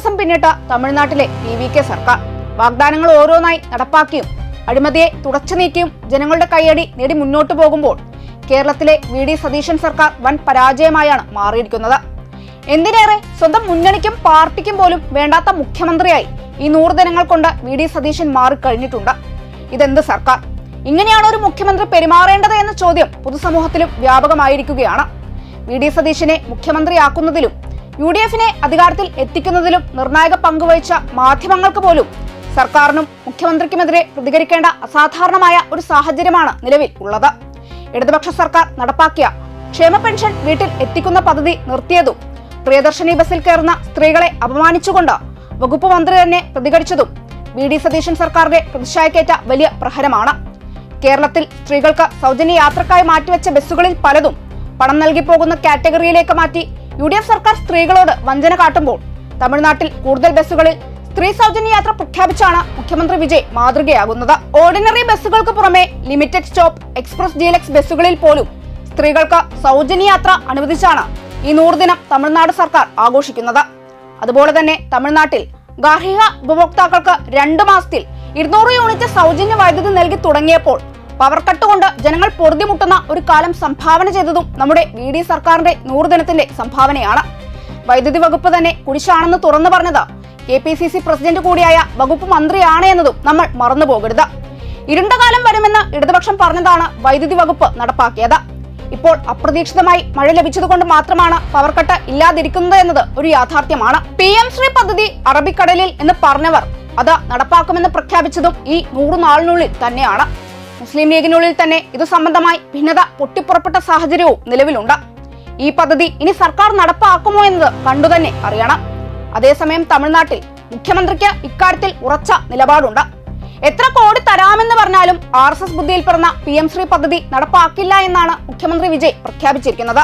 ദിവസം പിന്നിട്ട തമിഴ്നാട്ടിലെ TVK സർക്കാർ വാഗ്ദാനങ്ങൾ ഓരോന്നായി നടപ്പാക്കിയും അഴിമതിയെ തുടച്ചു നീക്കിയും ജനങ്ങളുടെ കൈയടി നേടി മുന്നോട്ടു പോകുമ്പോൾ കേരളത്തിലെ VD സതീശൻ സർക്കാർ വൻ പരാജയമായാണ് മാറിയിരിക്കുന്നത്. എന്തിനേറെ സ്വന്തം മുന്നണിക്കും പാർട്ടിക്കും പോലും വേണ്ടാത്ത മുഖ്യമന്ത്രിയായി ഈ 100 ദിനങ്ങൾ കൊണ്ട് VD സതീശൻ മാറിക്കഴിഞ്ഞിട്ടുണ്ട്. ഇതെന്ത് സർക്കാർ? ഇങ്ങനെയാണ് ഒരു മുഖ്യമന്ത്രി പെരുമാറേണ്ടത് എന്ന ചോദ്യം പൊതുസമൂഹത്തിലും വ്യാപകമായിരിക്കുകയാണ്. VD സതീശനെ മുഖ്യമന്ത്രിയാക്കുന്നതിലും UDF-നെ അധികാരത്തിൽ എത്തിക്കുന്നതിലും നിർണായക പങ്കുവഹിച്ച മാധ്യമങ്ങൾക്ക് പോലും സർക്കാരിനും മുഖ്യമന്ത്രിക്കുമെതിരെ പ്രതികരിക്കേണ്ട അസാധാരണമായ ഒരു സാഹചര്യമാണ് നിലവിൽ ഉള്ളത്. ഇടതുപക്ഷ സർക്കാർ നടപ്പാക്കിയ ക്ഷേമ പെൻഷൻ വീട്ടിൽ എത്തിക്കുന്ന പദ്ധതി നിർത്തിയതും പ്രിയദർശിനി ബസ്സിൽ കയറുന്ന സ്ത്രീകളെ അപമാനിച്ചുകൊണ്ട് വകുപ്പ് മന്ത്രി തന്നെ പ്രതികരിച്ചതും VD സതീശൻ സർക്കാരിന്റെ പ്രതിഷേധക്കേറ്റ വലിയ പ്രഹരമാണ്. കേരളത്തിൽ സ്ത്രീകൾക്ക് സൗജന്യ യാത്രക്കായി മാറ്റിവെച്ച ബസ്സുകളിൽ പലതും പണം നൽകി പോകുന്ന കാറ്റഗറിയിലേക്ക് മാറ്റി UDF സർക്കാർ സ്ത്രീകളോട് വഞ്ചന കാട്ടുമ്പോൾ തമിഴ്നാട്ടിൽ കൂടുതൽ ബസ്സുകളിൽ സ്ത്രീ സൗജന്യ യാത്ര പ്രഖ്യാപിച്ചാണ് മുഖ്യമന്ത്രി വിജയ് മാതൃകയാകുന്നത്. ഓർഡിനറി ബസ്സുകൾക്ക് പുറമെ ലിമിറ്റഡ് സ്റ്റോപ്പ്, എക്സ്പ്രസ് ഡീലക്സ് ബസ്സുകളിൽ പോലും സ്ത്രീകൾക്ക് സൗജന്യ യാത്ര അനുവദിച്ചാണ് ഈ 100 ദിനം തമിഴ്നാട് സർക്കാർ ആഘോഷിക്കുന്നത്. അതുപോലെ തന്നെ തമിഴ്നാട്ടിൽ ഗാർഹിക ഉപഭോക്താക്കൾക്ക് 2 മാസത്തിൽ 200 യൂണിറ്റ് സൗജന്യ വൈദ്യുതി നൽകി തുടങ്ങിയപ്പോൾ പവർ കട്ട് കൊണ്ട് ജനങ്ങൾ പൊറുതിമുട്ടുന്ന ഒരു കാലം സംഭാവന ചെയ്തതും നമ്മുടെ VD സർക്കാരിന്റെ 100 ദിനത്തിന്റെ സംഭാവനയാണ്. വൈദ്യുതി വകുപ്പ് തന്നെ കുടിശ്ശാണെന്ന് തുറന്നു പറഞ്ഞത് KPCC പ്രസിഡന്റ് കൂടിയായ വകുപ്പ് മന്ത്രിയാണ് എന്നതും നമ്മൾ മറന്നുപോകരുത്. ഇരുണ്ട കാലം വരുമെന്ന് ഇടതുപക്ഷം പറഞ്ഞതാണ് വൈദ്യുതി വകുപ്പ് നടപ്പാക്കിയത്. ഇപ്പോൾ അപ്രതീക്ഷിതമായി മഴ ലഭിച്ചതുകൊണ്ട് മാത്രമാണ് പവർ കട്ട് ഇല്ലാതിരിക്കുന്നത് എന്നത് ഒരു യാഥാർത്ഥ്യമാണ്. PM ശ്രീ പദ്ധതി അറബിക്കടലിൽ എന്ന് പറഞ്ഞവർ അത് നടപ്പാക്കുമെന്ന് പ്രഖ്യാപിച്ചതും ഈ 100 നാളിനുള്ളിൽ തന്നെയാണ്. മുസ്ലിം ലീഗിനുള്ളിൽ തന്നെ ഇത് സംബന്ധമായി ഭിന്നത പൊട്ടിപ്പുറപ്പെട്ട സാഹചര്യവും നിലവിലുണ്ട്. ഈ പദ്ധതി ഇനി സർക്കാർ നടപ്പാക്കുമോ എന്നത് കണ്ടുതന്നെ അറിയണം. അതേസമയം തമിഴ്നാട്ടിൽ മുഖ്യമന്ത്രിക്ക് ഇക്കാര്യത്തിൽ ഉറച്ച നിലപാടുണ്ട്. എത്ര കോടി തരാമെന്ന് പറഞ്ഞാലും RSS ബുദ്ധിയിൽ പിറന്ന PM ശ്രീ പദ്ധതി നടപ്പാക്കില്ല എന്നാണ് മുഖ്യമന്ത്രി വിജയ് പ്രഖ്യാപിച്ചിരിക്കുന്നത്.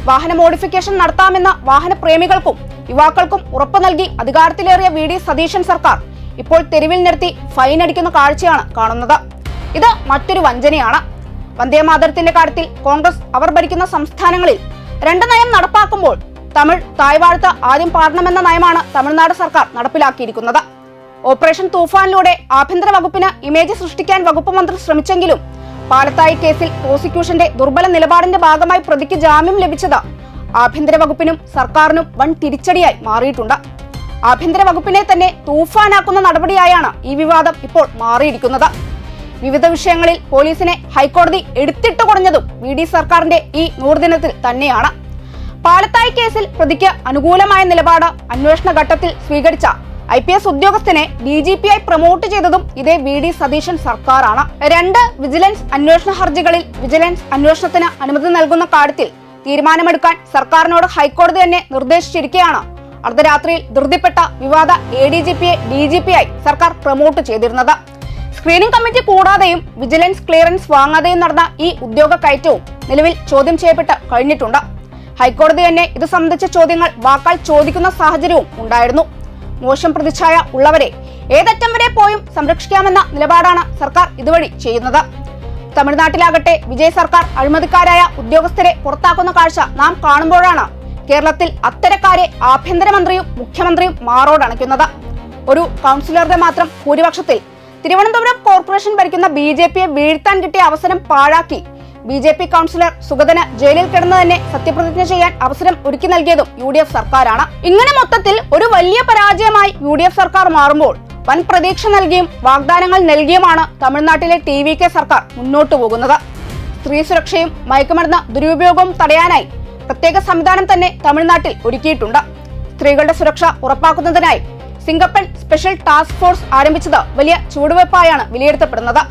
വാഹന മോഡിഫിക്കേഷൻ നടത്താമെന്ന വാഹന പ്രേമികൾക്കും യുവാക്കൾക്കും ഉറപ്പു നൽകി അധികാരത്തിലേറിയ VD സതീശൻ സർക്കാർ ഇപ്പോൾ തെരുവിൽ നിർത്തി ഫൈൻ അടിക്കുന്ന കാഴ്ചയാണ് കാണുന്നത്. ഇത് മറ്റൊരു വഞ്ചനയാണ്. വന്ദേമാതരത്തിന്റെ കാര്യത്തിൽ കോൺഗ്രസ് അവർ ഭരിക്കുന്ന സംസ്ഥാനങ്ങളിൽ 2 നയം നടപ്പാക്കുമ്പോൾ തമിഴ് തായ്വാഴ്ത്ത ആദ്യം പാടണമെന്ന നയമാണ് തമിഴ്നാട് സർക്കാർ നടപ്പിലാക്കിയിരിക്കുന്നത്. ഓപ്പറേഷൻ തൂഫാനിലൂടെ ആഭ്യന്തര വകുപ്പിന് ഇമേജ് സൃഷ്ടിക്കാൻ വകുപ്പ് മന്ത്രി ശ്രമിച്ചെങ്കിലും പാലത്തായി കേസിൽ പ്രോസിക്യൂഷന്റെ ദുർബല നിലപാടിന്റെ ഭാഗമായി പ്രതിക്ക് ജാമ്യം ലഭിച്ചത് ആഭ്യന്തര വകുപ്പിനും സർക്കാരിനും വൻ തിരിച്ചടിയായി മാറിയിട്ടുണ്ട്. ആഭ്യന്തര വകുപ്പിനെ തന്നെ തൂഫാനാക്കുന്ന നടപടിയായാണ് ഈ വിവാദം ഇപ്പോൾ മാറിയിരിക്കുന്നത്. വിവിധ വിഷയങ്ങളിൽ പോലീസിനെ ഹൈക്കോടതി എടുത്തിട്ട് കുറഞ്ഞതും VD സർക്കാരിന്റെ ഈ 100 ദിനത്തിൽ തന്നെയാണ്. പാലത്തായി കേസിൽ പ്രതിക്ക് അനുകൂലമായ നിലപാട് അന്വേഷണ ഘട്ടത്തിൽ സ്വീകരിച്ച IPS ഉദ്യോഗസ്ഥനെ DGP-ആയി പ്രൊമോട്ട് ചെയ്തതും ഇതേ VD സതീശൻ സർക്കാരാണ്. 2 വിജിലൻസ് അന്വേഷണ ഹർജികളിൽ വിജിലൻസ് അന്വേഷണത്തിന് അനുമതി നൽകുന്ന കാര്യത്തിൽ തീരുമാനമെടുക്കാൻ സർക്കാരിനോട് ഹൈക്കോടതി തന്നെ നിർദ്ദേശിച്ചിരിക്കെയാണ് അർദ്ധരാത്രിയിൽ ധൃതിപ്പെട്ട വിവാദ ADGP-യെ DGP-ആയി സർക്കാർ പ്രൊമോട്ട് ചെയ്തിരുന്നത്. സ്ക്രീനിംഗ് കമ്മിറ്റി കൂടാതെയും വിജിലൻസ് ക്ലിയറൻസ് വാങ്ങാതെയും നടന്ന ഈ ഉദ്യോഗ കയറ്റവും നിലവിൽ ചോദ്യം ചെയ്യപ്പെട്ട് കഴിഞ്ഞിട്ടുണ്ട്. ഹൈക്കോടതി തന്നെ ഇത് സംബന്ധിച്ച ചോദ്യങ്ങൾ വാക്കാൽ ചോദിക്കുന്ന സാഹചര്യവും ഉണ്ടായിരുന്നു. മോശം പ്രതിച്ഛായ ഉള്ളവരെ ഏതറ്റം വരെ പോയും സംരക്ഷിക്കാമെന്ന നിലപാടാണ് സർക്കാർ ഇതുവഴി ചെയ്യുന്നത്. തമിഴ്നാട്ടിലാകട്ടെ വിജയ് സർക്കാർ അഴിമതിക്കാരായ ഉദ്യോഗസ്ഥരെ പുറത്താക്കുന്ന കാഴ്ച നാം കാണുമ്പോഴാണ് കേരളത്തിൽ അത്തരക്കാരെ ആഭ്യന്തരമന്ത്രിയും മുഖ്യമന്ത്രിയും മാറോടണയ്ക്കുന്നത്. ഒരു കൗൺസിലറുടെ മാത്രം ഭൂരിപക്ഷത്തിൽ തിരുവനന്തപുരം കോർപ്പറേഷൻ ഭരിക്കുന്ന BJP-യെ വീഴ്ത്താൻ കിട്ടിയ അവസരം പാഴാക്കി BJP കൗൺസിലർ സുഗതന് ജയിലിൽ കിടന്ന് തന്നെ സത്യപ്രതിജ്ഞ ചെയ്യാൻ അവസരം ഒരുക്കി നൽകിയതും UDF സർക്കാരാണ്. ഇങ്ങനെ മൊത്തത്തിൽ ഒരു വലിയ പരാജയമായി UDF സർക്കാർ മാറുമ്പോൾ വൻ പ്രതീക്ഷ നൽകിയും വാഗ്ദാനങ്ങൾ നൽകിയുമാണ് തമിഴ്നാട്ടിലെ TVK സർക്കാർ മുന്നോട്ടു പോകുന്നത്. സ്ത്രീ സുരക്ഷയും മയക്കുമരുന്ന് ദുരുപയോഗവും തടയാനായി പ്രത്യേക സംവിധാനം തന്നെ തമിഴ്നാട്ടിൽ ഒരുക്കിയിട്ടുണ്ട്. സ്ത്രീകളുടെ സുരക്ഷ ഉറപ്പാക്കുന്നതിനായി സിംഗപ്പൻ സ്പെഷ്യൽ ടാസ്ക് ഫോഴ്സ് ആരംഭിച്ചത് വലിയ ചുവടുവയ്പായാണ് വിലയിരുത്തപ്പെടുന്നത്.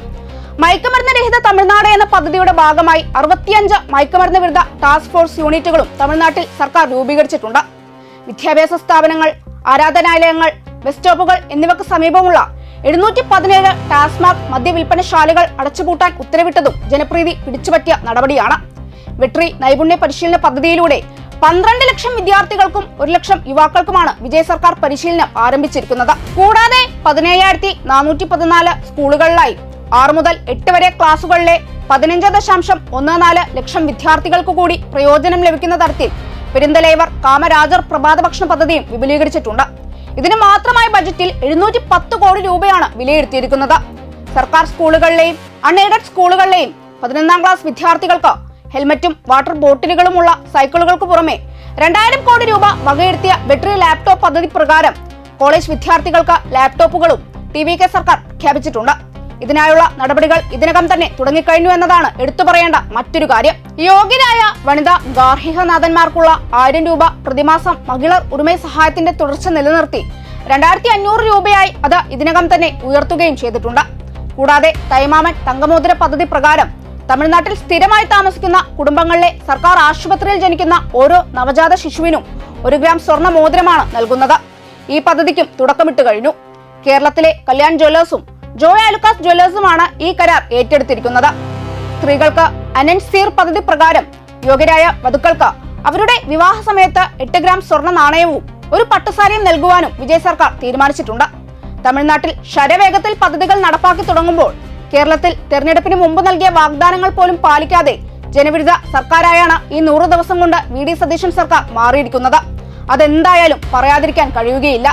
മയക്കുമരുന്ന് രഹിത തമിഴ്നാട് എന്ന പദ്ധതിയുടെ ഭാഗമായി 65 മയക്കുമരുന്ന് വിരുദ്ധ ടാസ്ക് ഫോഴ്സ് യൂണിറ്റുകളും തമിഴ്നാട്ടിൽ സർക്കാർ രൂപീകരിച്ചിട്ടുണ്ട്. വിദ്യാഭ്യാസ സ്ഥാപനങ്ങൾ, ആരാധനാലയങ്ങൾ, ബസ് സ്റ്റോപ്പുകൾ എന്നിവയ്ക്ക് സമീപമുള്ള 717 ടാസ്മാക് മദ്യവിൽപ്പനശാലകൾ അടച്ചുപൂട്ടാൻ ഉത്തരവിട്ടതും ജനപ്രീതി പിടിച്ചുപറ്റിയ നടപടിയാണ്. വെട്രി നൈപുണ്യ പരിശീലന പദ്ധതിയിലൂടെ 12 ലക്ഷം വിദ്യാർത്ഥികൾക്കും 1 ലക്ഷം യുവാക്കൾക്കുമാണ് വിജയ് സർക്കാർ പരിശീലനം ആരംഭിച്ചിരിക്കുന്നത്. കൂടാതെ 17,414 സ്കൂളുകളിലായി 6 മുതൽ 8 വരെ ക്ലാസുകളിലെ 15.14 ലക്ഷം വിദ്യാർത്ഥികൾക്ക് കൂടി പ്രയോജനം ലഭിക്കുന്ന തരത്തിൽ പെരിന്തലേവർ കാമരാജർ പ്രഭാത ഭക്ഷണ പദ്ധതിയും വിപുലീകരിച്ചിട്ടുണ്ട്. ഇതിന് മാത്രമായി ബജറ്റിൽ 710 കോടി രൂപയാണ് വിലയിരുത്തിയിരിക്കുന്നത്. സർക്കാർ സ്കൂളുകളിലെയും അൺഎയ്ഡഡ് സ്കൂളുകളിലെയും 11ാം ക്ലാസ് വിദ്യാർത്ഥികൾക്ക് ഹെൽമറ്റും വാട്ടർ ബോട്ടിലുകളുമുള്ള സൈക്കിളുകൾക്ക് പുറമെ 2000 കോടി രൂപ വകയിരുത്തിയ ബാറ്ററി ലാപ്ടോപ്പ് പദ്ധതി പ്രകാരം കോളേജ് വിദ്യാർത്ഥികൾക്ക് ലാപ്ടോപ്പുകളും TVK സർക്കാർ പ്രഖ്യാപിച്ചിട്ടുണ്ട്. ഇതിനായുള്ള നടപടികൾ ഇതിനകം തന്നെ തുടങ്ങിക്കഴിഞ്ഞു എന്നതാണ് എടുത്തു പറയേണ്ട മറ്റൊരു കാര്യം. യോഗ്യരായ വനിതാ ഗാർഹികനാഥന്മാർക്കുള്ള 1000 രൂപ പ്രതിമാസം മഹിളർ ഉടമ സഹായത്തിന്റെ തുടർച്ച നിലനിർത്തി 2500 രൂപയായി അത് ഇതിനകം തന്നെ ഉയർത്തുകയും ചെയ്തിട്ടുണ്ട്. കൂടാതെ തൈമാമൻ തങ്കമോതിര പദ്ധതി പ്രകാരം തമിഴ്നാട്ടിൽ സ്ഥിരമായി താമസിക്കുന്ന കുടുംബങ്ങളിലെ സർക്കാർ ആശുപത്രിയിൽ ജനിക്കുന്ന ഓരോ നവജാത ശിശുവിനും 1 ഗ്രാം സ്വർണ്ണ മോതിരമാണ് നൽകുന്നത്. ഈ പദ്ധതിക്കും തുടക്കമിട്ട് കഴിഞ്ഞു. കേരളത്തിലെ കല്യാൺ ജ്വല്ലേഴ്സും ജോയ് ആലുക്കാസ് ജ്വല്ലേഴ്സുമാണ് ഈ കരാർ ഏറ്റെടുത്തിരിക്കുന്നത്. സ്ത്രീകൾക്ക് അനൻസീർ പദ്ധതി പ്രകാരം യോഗ്യരായ വധുക്കൾക്ക് അവരുടെ വിവാഹ സമയത്ത് 8 ഗ്രാം സ്വർണ്ണ നാണയവും ഒരു പട്ടുസാരിയും നൽകുവാനും വിജയ് സർക്കാർ തീരുമാനിച്ചിട്ടുണ്ട്. തമിഴ്നാട്ടിൽ ശരവേഗത്തിൽ പദ്ധതികൾ നടപ്പാക്കി തുടങ്ങുമ്പോൾ കേരളത്തിൽ തെരഞ്ഞെടുപ്പിന് മുമ്പ് നൽകിയ വാഗ്ദാനങ്ങൾ പോലും പാലിക്കാതെ ജനവിരുദ്ധ സർക്കാരായാണ് ഈ 100 ദിവസം കൊണ്ട് VD സതീശൻ സർക്കാർ മാറിയിരിക്കുന്നത്. അതെന്തായാലും പറയാതിരിക്കാൻ കഴിയുകയില്ല.